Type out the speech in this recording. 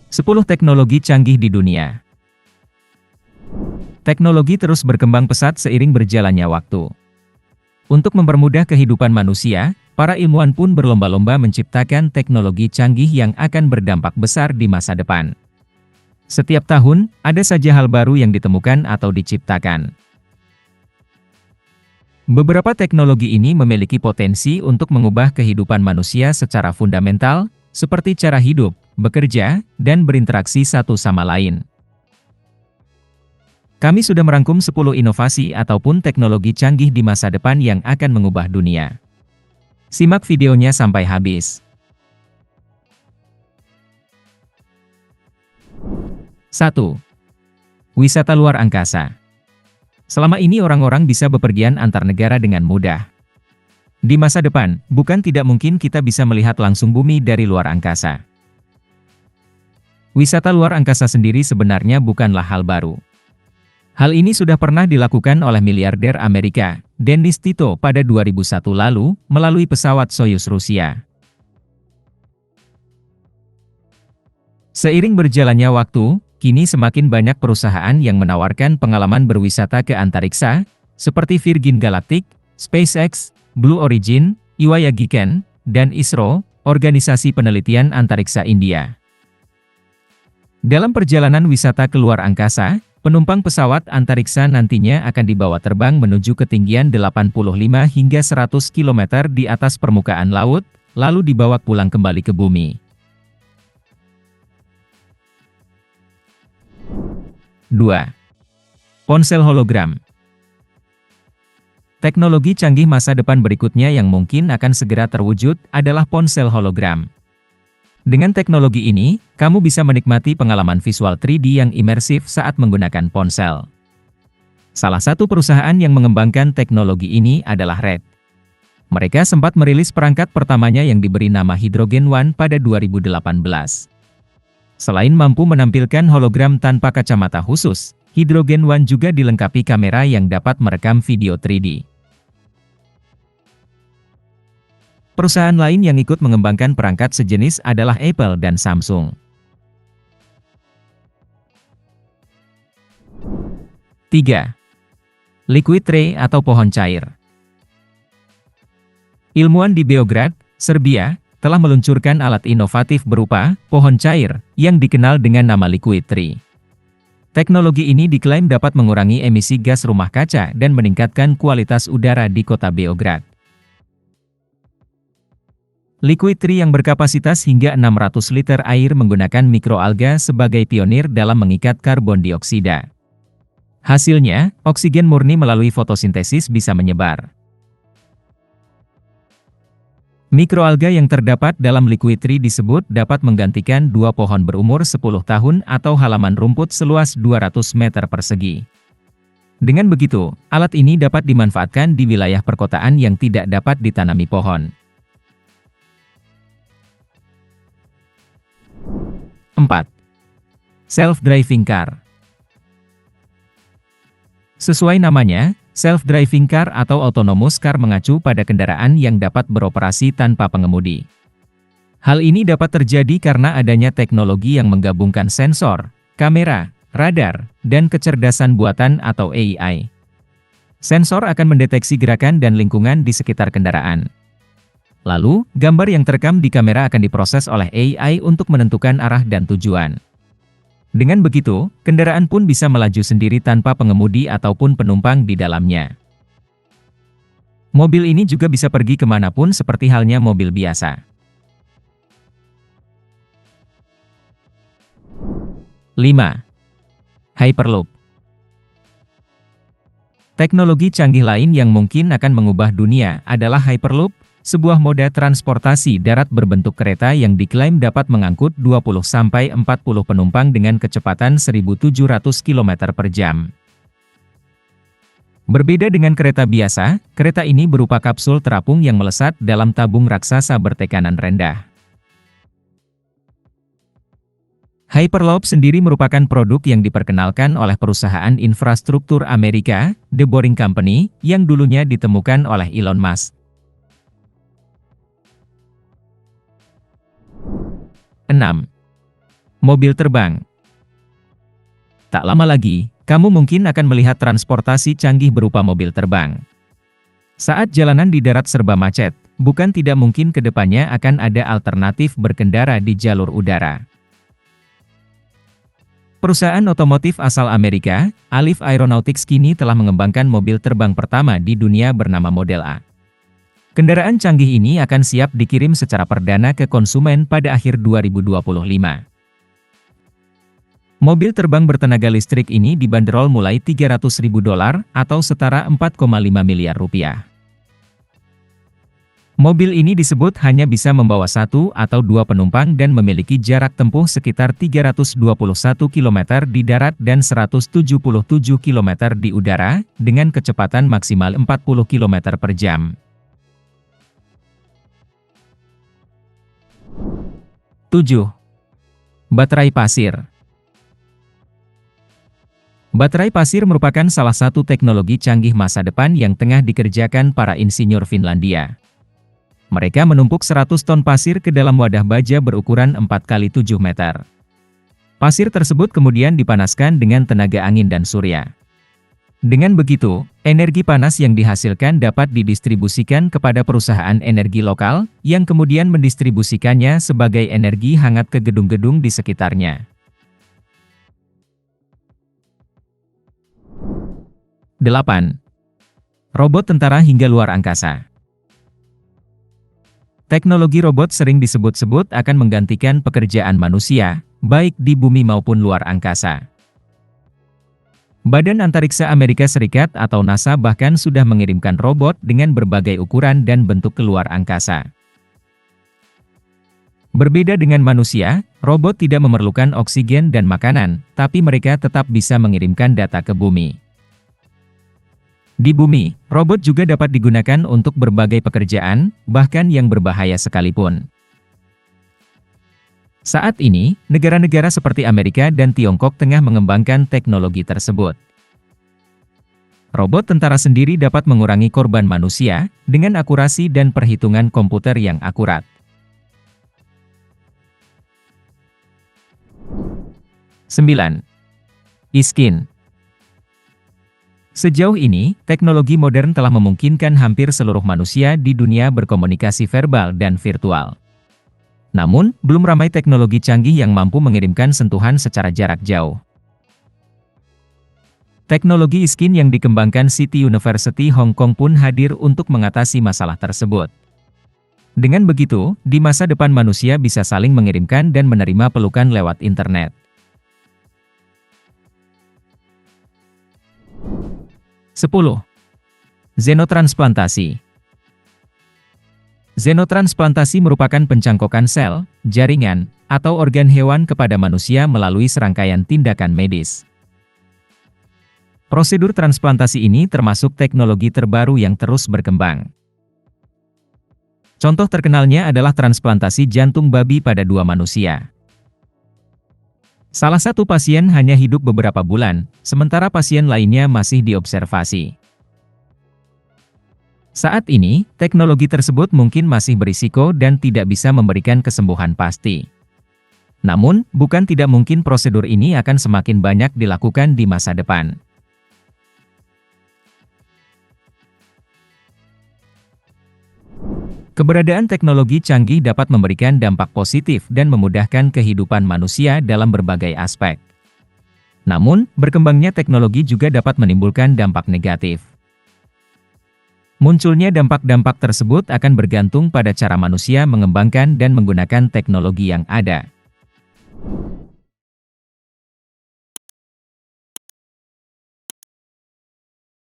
10 teknologi canggih di dunia. Teknologi terus berkembang pesat seiring berjalannya waktu. Untuk mempermudah kehidupan manusia, para ilmuwan pun berlomba-lomba menciptakan teknologi canggih yang akan berdampak besar di masa depan. Setiap tahun, ada saja hal baru yang ditemukan atau diciptakan. Beberapa teknologi ini memiliki potensi untuk mengubah kehidupan manusia secara fundamental, seperti cara hidup, bekerja, dan berinteraksi satu sama lain. Kami sudah merangkum 10 inovasi ataupun teknologi canggih di masa depan yang akan mengubah dunia. Simak videonya sampai habis. 1. Wisata luar angkasa. Selama ini orang-orang bisa bepergian antar negara dengan mudah. Di masa depan, bukan tidak mungkin kita bisa melihat langsung bumi dari luar angkasa. Wisata luar angkasa sendiri sebenarnya bukanlah hal baru. Hal ini sudah pernah dilakukan oleh miliarder Amerika, Dennis Tito pada 2001 lalu, melalui pesawat Soyuz Rusia. Seiring berjalannya waktu, kini semakin banyak perusahaan yang menawarkan pengalaman berwisata ke antariksa, seperti Virgin Galactic, SpaceX, Blue Origin, Iwaya Giken, dan ISRO, Organisasi Penelitian Antariksa India. Dalam perjalanan wisata ke luar angkasa, penumpang pesawat antariksa nantinya akan dibawa terbang menuju ketinggian 85 hingga 100 km di atas permukaan laut, lalu dibawa pulang kembali ke bumi. 2. Ponsel hologram. Teknologi canggih masa depan berikutnya yang mungkin akan segera terwujud adalah ponsel hologram. Dengan teknologi ini, kamu bisa menikmati pengalaman visual 3D yang imersif saat menggunakan ponsel. Salah satu perusahaan yang mengembangkan teknologi ini adalah Red. Mereka sempat merilis perangkat pertamanya yang diberi nama Hydrogen One pada 2018. Selain mampu menampilkan hologram tanpa kacamata khusus, Hydrogen One juga dilengkapi kamera yang dapat merekam video 3D. Perusahaan lain yang ikut mengembangkan perangkat sejenis adalah Apple dan Samsung. 3. Liquid Tray atau pohon cair. Ilmuwan di Beograd, Serbia, telah meluncurkan alat inovatif berupa pohon cair yang dikenal dengan nama Liquid Tray. Teknologi ini diklaim dapat mengurangi emisi gas rumah kaca dan meningkatkan kualitas udara di kota Beograd. Liquid Tray yang berkapasitas hingga 600 liter air menggunakan mikroalga sebagai pionir dalam mengikat karbon dioksida. Hasilnya, oksigen murni melalui fotosintesis bisa menyebar. Mikroalga yang terdapat dalam Liquid Tray disebut dapat menggantikan 2 pohon berumur 10 tahun atau halaman rumput seluas 200 meter persegi. Dengan begitu, alat ini dapat dimanfaatkan di wilayah perkotaan yang tidak dapat ditanami pohon. 4. Self-driving car. Sesuai namanya, self-driving car atau autonomous car mengacu pada kendaraan yang dapat beroperasi tanpa pengemudi. Hal ini dapat terjadi karena adanya teknologi yang menggabungkan sensor, kamera, radar, dan kecerdasan buatan atau AI. Sensor akan mendeteksi gerakan dan lingkungan di sekitar kendaraan. Lalu, gambar yang terekam di kamera akan diproses oleh AI untuk menentukan arah dan tujuan. Dengan begitu, kendaraan pun bisa melaju sendiri tanpa pengemudi ataupun penumpang di dalamnya. Mobil ini juga bisa pergi kemanapun seperti halnya mobil biasa. 5. Hyperloop. Teknologi canggih lain yang mungkin akan mengubah dunia adalah Hyperloop, sebuah moda transportasi darat berbentuk kereta yang diklaim dapat mengangkut 20-40 penumpang dengan kecepatan 1.700 km per jam. Berbeda dengan kereta biasa, kereta ini berupa kapsul terapung yang melesat dalam tabung raksasa bertekanan rendah. Hyperloop sendiri merupakan produk yang diperkenalkan oleh perusahaan infrastruktur Amerika, The Boring Company, yang dulunya ditemukan oleh Elon Musk. 6. Mobil terbang. Tak lama lagi, kamu mungkin akan melihat transportasi canggih berupa mobil terbang. Saat jalanan di darat serba macet, bukan tidak mungkin ke depannya akan ada alternatif berkendara di jalur udara. Perusahaan otomotif asal Amerika, Alif Aeronautics kini telah mengembangkan mobil terbang pertama di dunia bernama Model A. Kendaraan canggih ini akan siap dikirim secara perdana ke konsumen pada akhir 2025. Mobil terbang bertenaga listrik ini dibanderol mulai $300.000 atau setara 4,5 miliar rupiah. Mobil ini disebut hanya bisa membawa 1 atau 2 penumpang dan memiliki jarak tempuh sekitar 321 km di darat dan 177 km di udara, dengan kecepatan maksimal 40 km per jam. 7. Baterai pasir. Baterai pasir merupakan salah satu teknologi canggih masa depan yang tengah dikerjakan para insinyur Finlandia. Mereka menumpuk 100 ton pasir ke dalam wadah baja berukuran 4x7 meter. Pasir tersebut kemudian dipanaskan dengan tenaga angin dan surya. Dengan begitu, energi panas yang dihasilkan dapat didistribusikan kepada perusahaan energi lokal, yang kemudian mendistribusikannya sebagai energi hangat ke gedung-gedung di sekitarnya. 8. Robot tentara hingga luar angkasa. Teknologi robot sering disebut-sebut akan menggantikan pekerjaan manusia, baik di bumi maupun luar angkasa. Badan Antariksa Amerika Serikat atau NASA bahkan sudah mengirimkan robot dengan berbagai ukuran dan bentuk ke luar angkasa. Berbeda dengan manusia, robot tidak memerlukan oksigen dan makanan, tapi mereka tetap bisa mengirimkan data ke bumi. Di bumi, robot juga dapat digunakan untuk berbagai pekerjaan, bahkan yang berbahaya sekalipun. Saat ini, negara-negara seperti Amerika dan Tiongkok tengah mengembangkan teknologi tersebut. Robot tentara sendiri dapat mengurangi korban manusia, dengan akurasi dan perhitungan komputer yang akurat. 9. E-skin. Sejauh ini, teknologi modern telah memungkinkan hampir seluruh manusia di dunia berkomunikasi verbal dan virtual. Namun, belum ramai teknologi canggih yang mampu mengirimkan sentuhan secara jarak jauh. Teknologi e-skin yang dikembangkan City University Hong Kong pun hadir untuk mengatasi masalah tersebut. Dengan begitu, di masa depan manusia bisa saling mengirimkan dan menerima pelukan lewat internet. 10. Xenotransplantasi. Xenotransplantasi merupakan pencangkokan sel, jaringan, atau organ hewan kepada manusia melalui serangkaian tindakan medis. Prosedur transplantasi ini termasuk teknologi terbaru yang terus berkembang. Contoh terkenalnya adalah transplantasi jantung babi pada 2 manusia. Salah satu pasien hanya hidup beberapa bulan, sementara pasien lainnya masih diobservasi. Saat ini, teknologi tersebut mungkin masih berisiko dan tidak bisa memberikan kesembuhan pasti. Namun, bukan tidak mungkin prosedur ini akan semakin banyak dilakukan di masa depan. Keberadaan teknologi canggih dapat memberikan dampak positif dan memudahkan kehidupan manusia dalam berbagai aspek. Namun, berkembangnya teknologi juga dapat menimbulkan dampak negatif. Munculnya dampak-dampak tersebut akan bergantung pada cara manusia mengembangkan dan menggunakan teknologi yang ada.